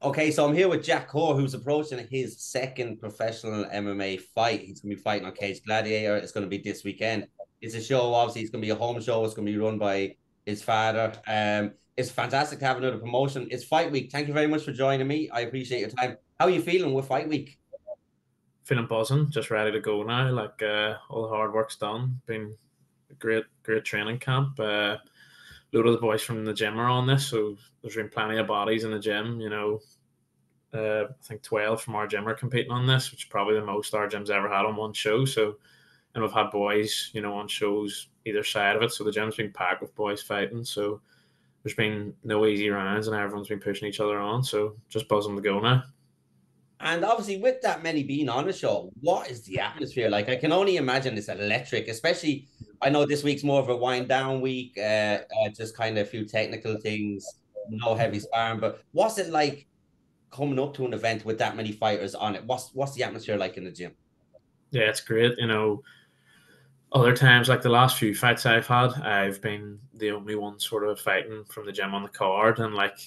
Okay, so I'm here with Jack Corr, who's approaching his second professional MMA fight. He's going to be fighting on Cage Gladiator. It's going to be this weekend. It's a show, obviously, it's going to be a home show. It's going to be run by his father. It's fantastic to have another promotion. It's fight week. Thank you very much for joining me. I appreciate your time. How are you feeling with fight week? Feeling buzzing, just ready to go now. All the hard work's done. Been a great training camp. Load of the boys from the gym are on this, so there's been plenty of bodies in the gym. I think 12 from our gym are competing on this, which is probably the most our gym's ever had on one show. So, and we've had boys, on shows either side of it. So the gym's been packed with boys fighting. So there's been no easy rounds, and everyone's been pushing each other on. So just buzzing to go now. And obviously, with that many being on the show, what is the atmosphere like? I can only imagine it's electric, especially. I know this week's more of a wind down week, just kind of a few technical things, no heavy sparring. But what's it like coming up to an event with that many fighters on it? What's the atmosphere like in the gym? Yeah, it's great. Other times, like the last few fights I've had, I've been the only one sort of fighting from the gym on the card, and like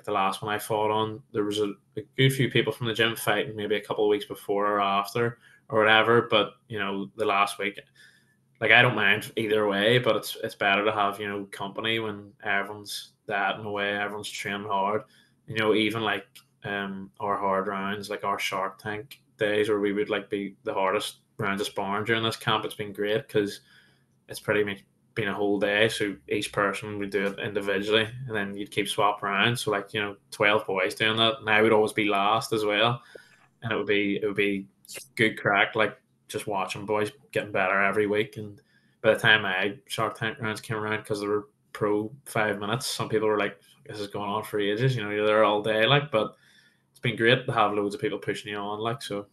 the last one I fought on, there was a good few people from the gym fighting maybe a couple of weeks before or after or whatever. But the last week, like I don't mind either way, but it's better to have company when everyone's that in a way, everyone's training hard. Even like our hard rounds, like our Shark Tank days, where we would like be the hardest rounds of sparring during this camp. It's been great because it's pretty much been a whole day. So each person would do it individually, and then you'd keep swap around. So 12 boys doing that, and I would always be last as well, and it would be good crack. Like just watching boys getting better every week. And by the time my Shark Tank rounds came around, because they were pro 5 minutes, some people were like, "This is going on for ages." You're there all day, but it's been great to have loads of people pushing you on. So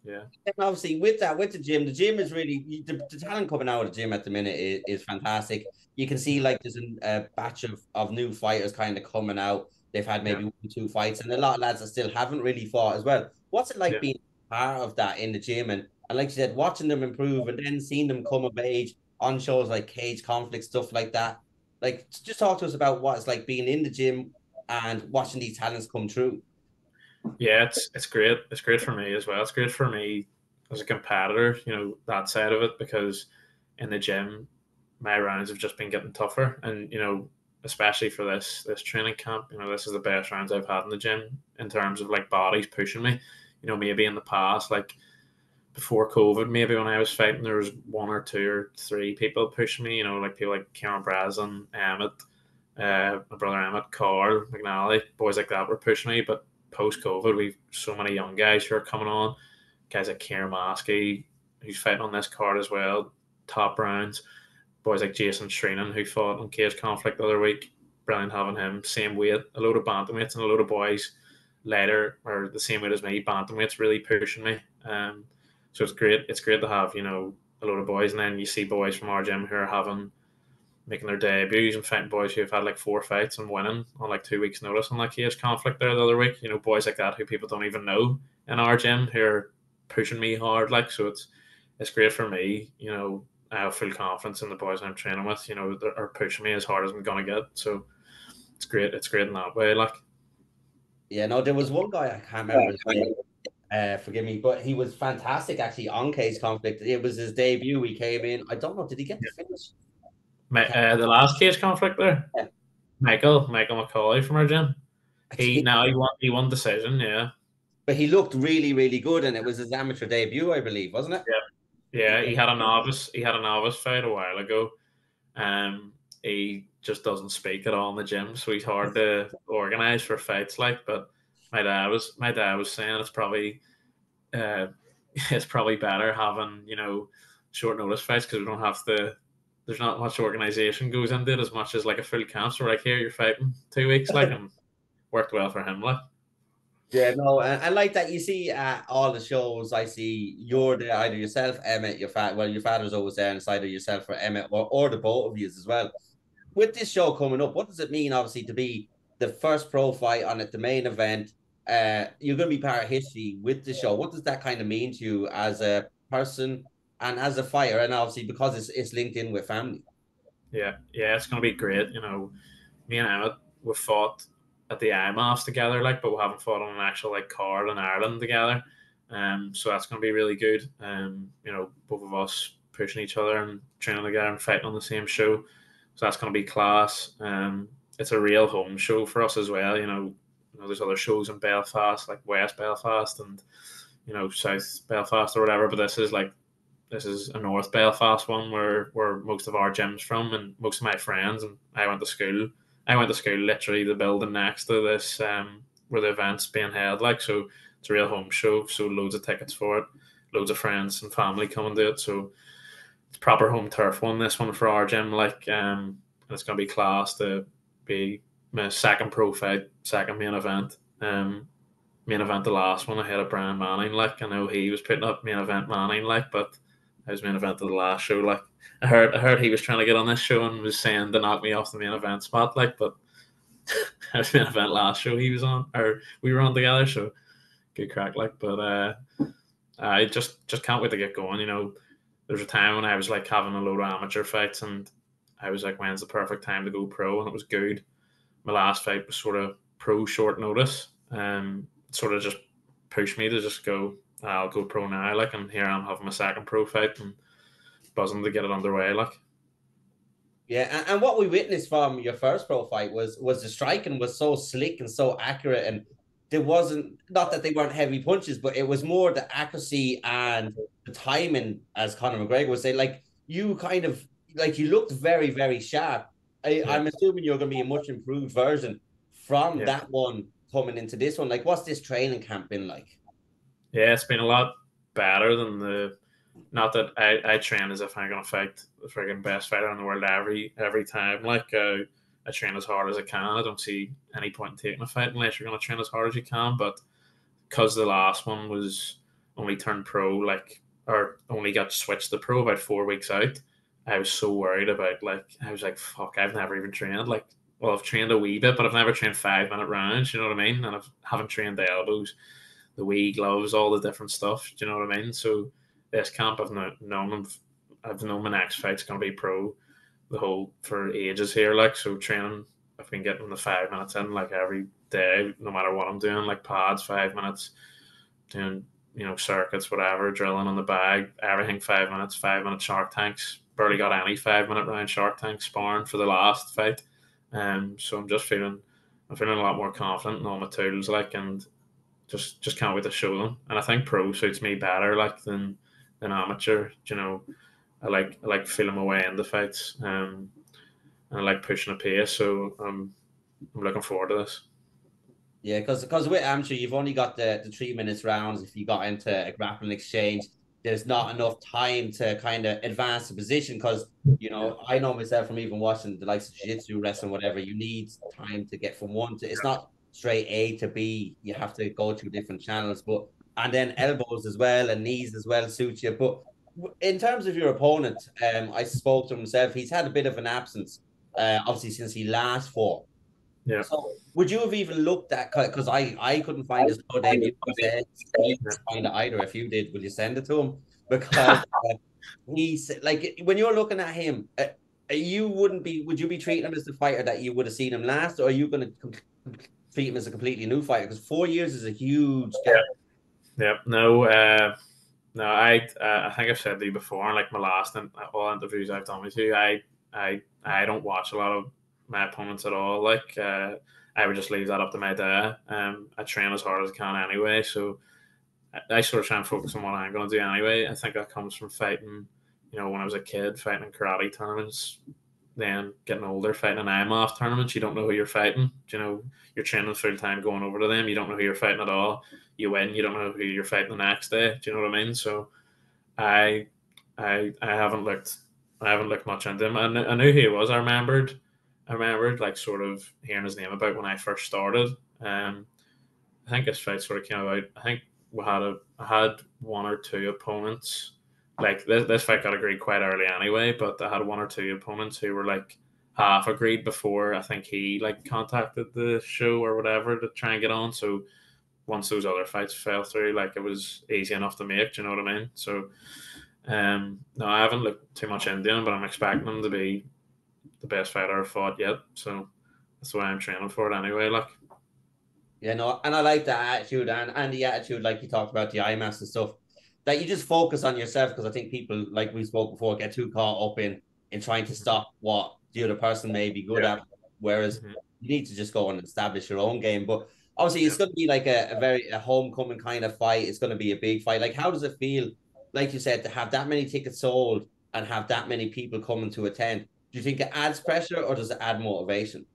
yeah. And obviously, with the gym is really the talent coming out of the gym at the minute is fantastic. You can see like there's a batch of new fighters kind of coming out. They've had Yeah. maybe one, two fights, and a lot of lads that still haven't really fought as well. What's it like Yeah. being part of that in the gym and like you said, watching them improve and then seeing them come of age on shows like Cage Conflict, stuff like that. Like, just talk to us about what it's like being in the gym and watching these talents come through. Yeah, it's great. It's great for me as well. It's great for me as a competitor, that side of it, because in the gym, my rounds have just been getting tougher. And, especially for this training camp, this is the best rounds I've had in the gym in terms of like bodies pushing me. Maybe in the past, like before COVID, maybe when I was fighting, there was one or two or three people pushing me, like people like Cameron Breslin, Emmett, my brother Emmett, Corr, McNally, boys like that were pushing me. But post COVID, we've so many young guys who are coming on, guys like Kieran Maskey, who's fighting on this card as well, top rounds, boys like Jason Shreenan, who fought in Cage Conflict the other week. Brilliant having him, same weight, a load of bantamweights and a load of boys later, or the same weight as me, bantamweights really pushing me. So it's great. It's great to have, a load of boys, and then you see boys from our gym who are making their debuts and fighting boys who have had like 4 fights and winning on like 2 weeks' notice on like Cage Conflict there the other week. Boys like that who people don't even know in our gym who are pushing me hard. So it's great for me. I have full confidence in the boys I'm training with. That are pushing me as hard as I'm gonna get. So it's great. It's great in that way. Yeah, no, there was one guy I can't remember his name. Forgive me, but he was fantastic actually on Cage Conflict. It was his debut. He came in. I don't know. Did he get the finish? I can't. The last Cage Conflict there, Yeah. Michael McCauley from our gym. I He think, now he won decision. Yeah. but he looked really, really good, and it was his amateur debut, I believe, wasn't it? Yeah, Yeah. he had a novice fight a while ago. He just doesn't speak at all in the gym, so he's hard to organize for fights. But my dad was saying it's probably uh, it's probably better having short notice fights, because we don't have to. There's not much organization goes into it as much as like a full camp. So like here, you're fighting 2 weeks, and worked well for him. Yeah, no, I like that. You see, all the shows I see, you're there, either yourself, Emmett, your father's always there, and it's either yourself or Emmett, or the both of you as well. With this show coming up, what does it mean, obviously, to be the first pro fight on it, the main event? You're going to be part of history with the show. What does that kind of mean to you as a person and as a fighter? And obviously, because it's linked in with family. Yeah, yeah, it's gonna be great. Me and Emmett, we fought. at the IMAFs together, like, but we haven't fought on an actual like card in Ireland together. So that's going to be really good. Both of us pushing each other and training together and fighting on the same show. So that's going to be class. It's a real home show for us as well. There's other shows in Belfast, like West Belfast and South Belfast or whatever, but this is a North Belfast one where most of our gym's from and most of my friends, and I went to school. I went to school literally the building next to this where the event's being held. Like, so it's a real home show. So loads of tickets for it, loads of friends and family coming to it. So it's proper home turf one. This one for our gym, like, and it's gonna be class to be my second pro fight, second main event. Main event the last one I had a Brian Manning. Like, I know he was putting up main event Manning, like, but I was main event of the last show. Like, I heard he was trying to get on this show and was saying to knock me off the main event spot. Like, but I was main event last show he was on, or we were on together. So good crack. Like, but I just can't wait to get going. There's a time when I was like having a load of amateur fights, and I was like, when's the perfect time to go pro? And it was good. My last fight was sort of pro short notice. Sort of just pushed me to just go, I'll go pro now. Like, and here I'm having my second pro fight and buzzing to get it underway. Like, Yeah, and what we witnessed from your first pro fight was the striking was so slick and so accurate, and there wasn't, not that they weren't heavy punches, but it was more the accuracy and the timing, as Conor McGregor would say. Like, you kind of like you looked very, very sharp. I'm assuming you're going to be a much improved version from that one coming into this one. Like, what's this training camp been like? Yeah, it's been a lot better than the. Not that I train as if I'm going to fight the friggin' best fighter in the world every time. Like, I train as hard as I can. I don't see any point in taking a fight unless you're going to train as hard as you can. But because the last one was only turned pro, like, or only got switched to pro about 4 weeks out, I was so worried about, like, I was like, fuck, I've never even trained. Like, well, I've trained a wee bit, but I've never trained 5-minute rounds. You know what I mean? And I haven't trained the elbows, the wee gloves, all the different stuff. Do you know what I mean? So this camp, I've known my next fight's going to be pro the whole for ages here. Like, so training, I've been getting the 5 minutes in like every day, no matter what I'm doing, like pads, 5 minutes, doing, circuits, whatever, drilling on the bag, everything 5 minutes, 5 minute shark tanks. Barely got any 5 minute round shark tank sparring for the last fight. So I'm feeling a lot more confident in all my tools, like, and just can't wait to show them. And I think pro suits me better, like, than amateur. I like feeling my way into fights, and I like pushing a pace. So I'm looking forward to this. Yeah, because with amateur, you've only got the 3 minutes rounds. If you got into a grappling exchange, there's not enough time to kind of advance the position. Because I know myself from even watching the likes of jiu-jitsu, wrestling, whatever. You need time to get from one to. It's not straight A to B. You have to go through different channels, and then elbows as well and knees as well suit you. But in terms of your opponent, I spoke to himself. He's had a bit of an absence, obviously since he last fought. Yeah. So would you have even looked at, because I couldn't find his pro debut, said he didn't find it either. If you did, will you send it to him? Because he's like, when you're looking at him, would you be treating him as the fighter that you would have seen him last, or are you going to treat him as a completely new fighter? Because 4 years is a huge gap. Yeah. No, I think I've said to you before, like my last all interviews I've done with you, I don't watch a lot of my opponents at all. Like, I would just leave that up to my dad. I train as hard as I can anyway, so I sort of try and focus on what I'm going to do anyway. I think that comes from fighting, when I was a kid, fighting in karate tournaments, then getting older, fighting in IMAF tournaments. You don't know who you're fighting. You're training full time, going over to them. You don't know who you're fighting at all. You win, you don't know who you're fighting the next day. Do you know what I mean? So I haven't looked much into him. I knew who he was. I remembered like sort of hearing his name about when I first started. I think this fight sort of came about. I think I had one or two opponents. Like, this fight got agreed quite early anyway, but I had one or two opponents who were like half agreed before I think he like contacted the show or whatever to try and get on. So once those other fights fell through, like, it was easy enough to make. Do you know what I mean? So no, I haven't looked too much into him, but I'm expecting him to be the best fighter I've fought yet. So that's why I'm training for it anyway. Like, You know, and I like that attitude and the attitude, like you talked about the IMAX and stuff, that you just focus on yourself because I think people, like we spoke before, get too caught up in trying to Mhm. stop what the other person may be good Yeah. at, whereas Hmm. you need to just go and establish your own game. But obviously, Yeah. it's going to be like a homecoming kind of fight. It's going to be a big fight. Like, how does it feel, like you said, to have that many tickets sold and have that many people coming to attend? Do you think it adds pressure or does it add motivation?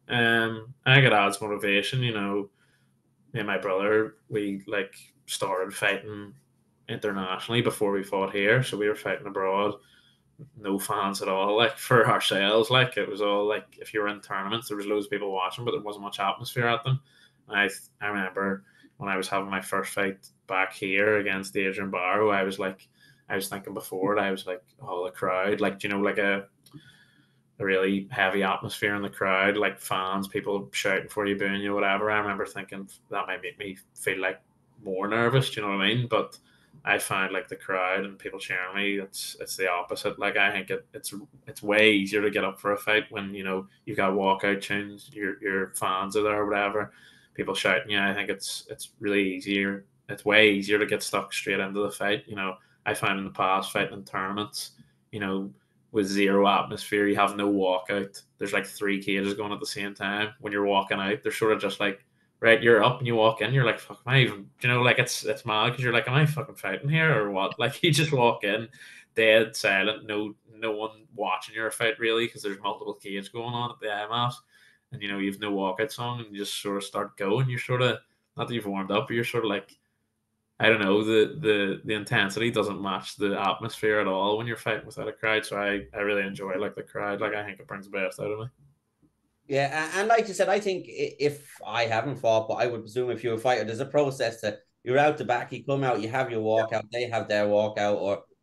I think it adds motivation. Me and my brother, we like started fighting internationally before we fought here, so we were fighting abroad, no fans at all. Like for ourselves, like it was all like if you were in tournaments, there was loads of people watching, but there wasn't much atmosphere at them. I remember when I was having my first fight back here against Adrian Barrow, I was thinking before it, I was like, oh, the crowd, like like a really heavy atmosphere in the crowd, like fans, people shouting for you, booing you, whatever. I remember thinking that might make me feel like more nervous. Do you know what I mean? But I find like the crowd and people cheering me, it's the opposite. Like I think it's way easier to get up for a fight when you've got walkout tunes, your fans are there, or whatever. People shouting, yeah. I think it's really easier. It's way easier to get stuck straight into the fight. I find in the past fighting in tournaments, you know, with zero atmosphere. You have no walkout. There's like three cages going at the same time. When you're walking out, they're sort of just like, right, you're up and you walk in. You're like, fuck, am I even? Like it's mad because you're like, am I fucking fighting here or what? Like you just walk in, dead silent, no one watching your fight really because there's multiple cages going on at the IMAS, and you've no walkout song and you just sort of start going. You're sort of not that you've warmed up, but you're sort of like I don't know, the intensity doesn't match the atmosphere at all when you're fighting without a crowd. So I really enjoy like the crowd. Like I think it brings the best out of me. Yeah, and like you said, I think if I haven't fought, but I would presume if you're a fighter, there's a process that you're out the back, you come out, you have your walkout, they have their walkout,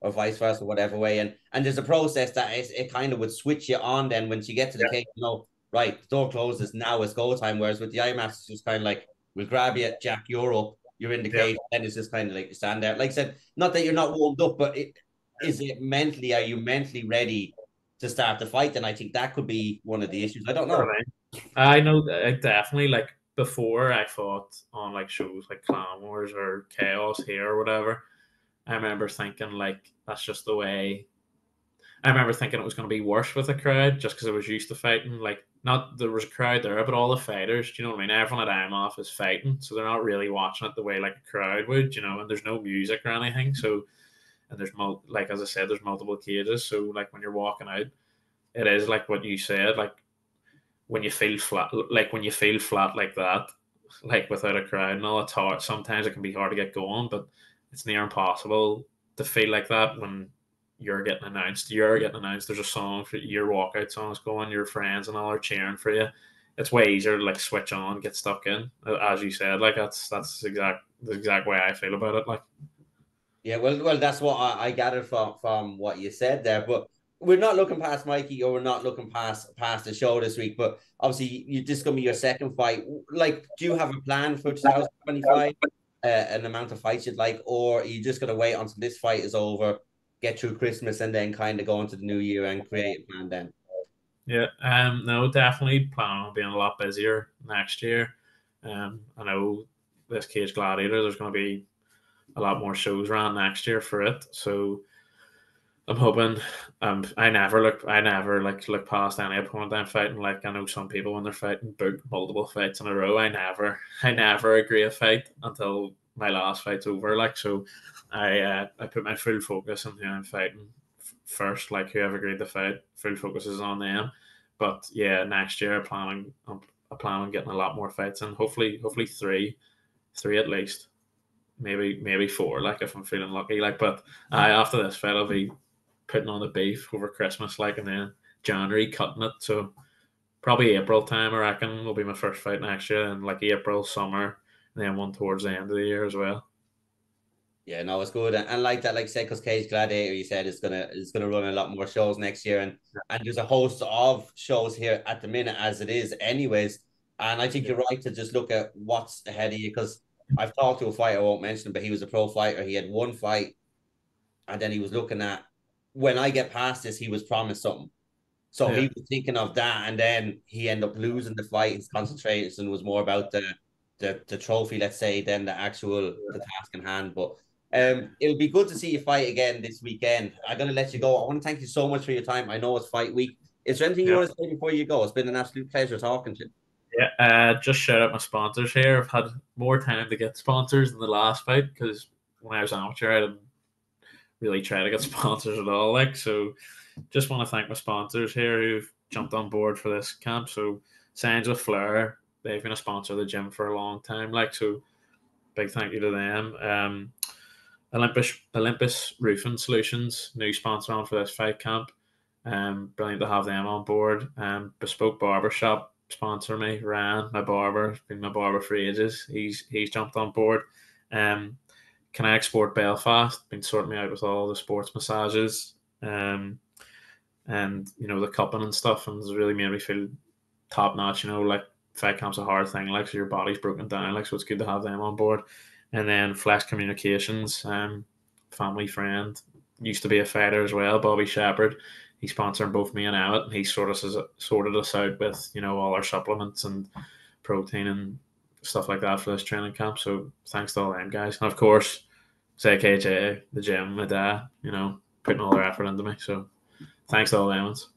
or vice versa, whatever way, and there's a process that it kind of would switch you on. Then once you get to the cage, right, the door closes, now it's go time. Whereas with the IMAX, it's just kind of like we'll grab you, Jack, you're up, you're in the Yeah. cage, and it's just kind of like you stand there. Like I said, not that you're not warmed up, but is it mentally? Are you mentally ready to start the fight? Then I think that could be one of the issues. I don't What I know. mean? I know that I definitely like before I fought on like shows like Clan Wars or Chaos here or whatever. I remember thinking like that's just the way I remember thinking it was going to be worse with a crowd just because I was used to fighting. Like, not there was a crowd there, but all the fighters, do you know what I mean? Everyone at I'm off is fighting, so they're not really watching it the way like a crowd would, and there's no music or anything. So, and like as I said, there's multiple cages. So, like when you're walking out, it is like what you said, like when you feel flat like that, like without a crowd and all, it's hard. Sometimes it can be hard to get going, but it's near impossible to feel like that when you're getting announced. You're getting announced. There's a song for your walkout songs going. Your friends and all are cheering for you. It's way easier to like switch on, get stuck in, as you said. Like that's the exact way I feel about it. Like Yeah, well, that's what I gathered from what you said there. But we're not looking past Mikey, or we're not looking past the show this week. But obviously, this gonna be your second fight. Like, do you have a plan for 2025? An amount of fights you'd like, or are you just gonna wait until this fight is over, get through Christmas, and then kind of go into the new year and create a plan then? yeah, no, definitely plan on being a lot busier next year. I know this Cage Gladiator, there's going to be a lot more shows around next year for it. So I'm hoping. I never like look past any opponent I'm fighting. Like I know some people when they're fighting book multiple fights in a row. I never agree a fight until my last fight's over. Like so, I put my full focus on who I'm fighting first. Like whoever agreed to fight, full focus is on them. But yeah, next year I plan on getting a lot more fights and hopefully three at least, maybe four. Like if I'm feeling lucky. Like but I after this fight I'll be putting on the beef over Christmas, like, and then January cutting it. So probably April time, I reckon, will be my first fight next year, and like April, summer, and then one towards the end of the year as well. Yeah, no, it's good, and like that, like I said, because Cage Gladiator, you said is gonna run a lot more shows next year, and there's a host of shows here at the minute as it is, anyways. And I think Yeah. you're right to just look at what's ahead of you because I've talked to a fighter, I won't mention him, but he was a pro fighter. He had one fight, and then he was looking at when I get past this, he was promised something. So Yeah. he was thinking of that, and then he ended up losing the fight. His concentration was more about the trophy, let's say, than the task in hand. But it'll be good to see you fight again this weekend. I'm gonna let you go. I want to thank you so much for your time. I know it's fight week. Is there anything you Yeah. want to say before you go? It's been an absolute pleasure talking to you. Yeah, just shout out my sponsors here. I've had more time to get sponsors in the last fight because when I was amateur, I didn't really try to get sponsors at all. Like, so just want to thank my sponsors here who've jumped on board for this camp. So, Signs with Flair, they've been a sponsor of the gym for a long time. Like, so big thank you to them. Olympus Roofing Solutions, new sponsor on for this fight camp. Brilliant to have them on board. Bespoke Barbershop sponsor me. Ryan, my barber, been my barber for ages. He's jumped on board. Um, Can I export Belfast? Been sorting me out with all the sports massages. And the cupping and stuff, and it's really made me feel top notch. Like fight camp's a hard thing, like so your body's broken down, like so it's good to have them on board. And then Flex Communications, family friend, used to be a fighter as well, Bobby Shepard. He's sponsoring both me and Emmett, and he sorted us out with all our supplements and protein and stuff like that for this training camp. So thanks to all them guys, and of course, say KJ, the gym, my dad, putting all their effort into me. So thanks to all them ones.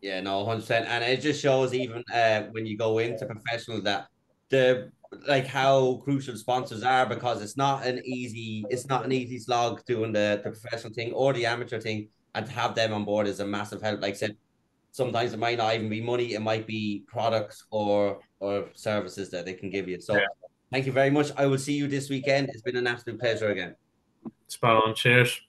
Yeah, no, 100%. And it just shows even when you go into professional that the like how crucial sponsors are because it's not an easy slog doing the professional thing or the amateur thing. And to have them on board is a massive help. Like I said, sometimes it might not even be money, it might be products or services that they can give you. Yeah, So thank you very much. I will see you this weekend. It's been an absolute pleasure again. spot on. Cheers.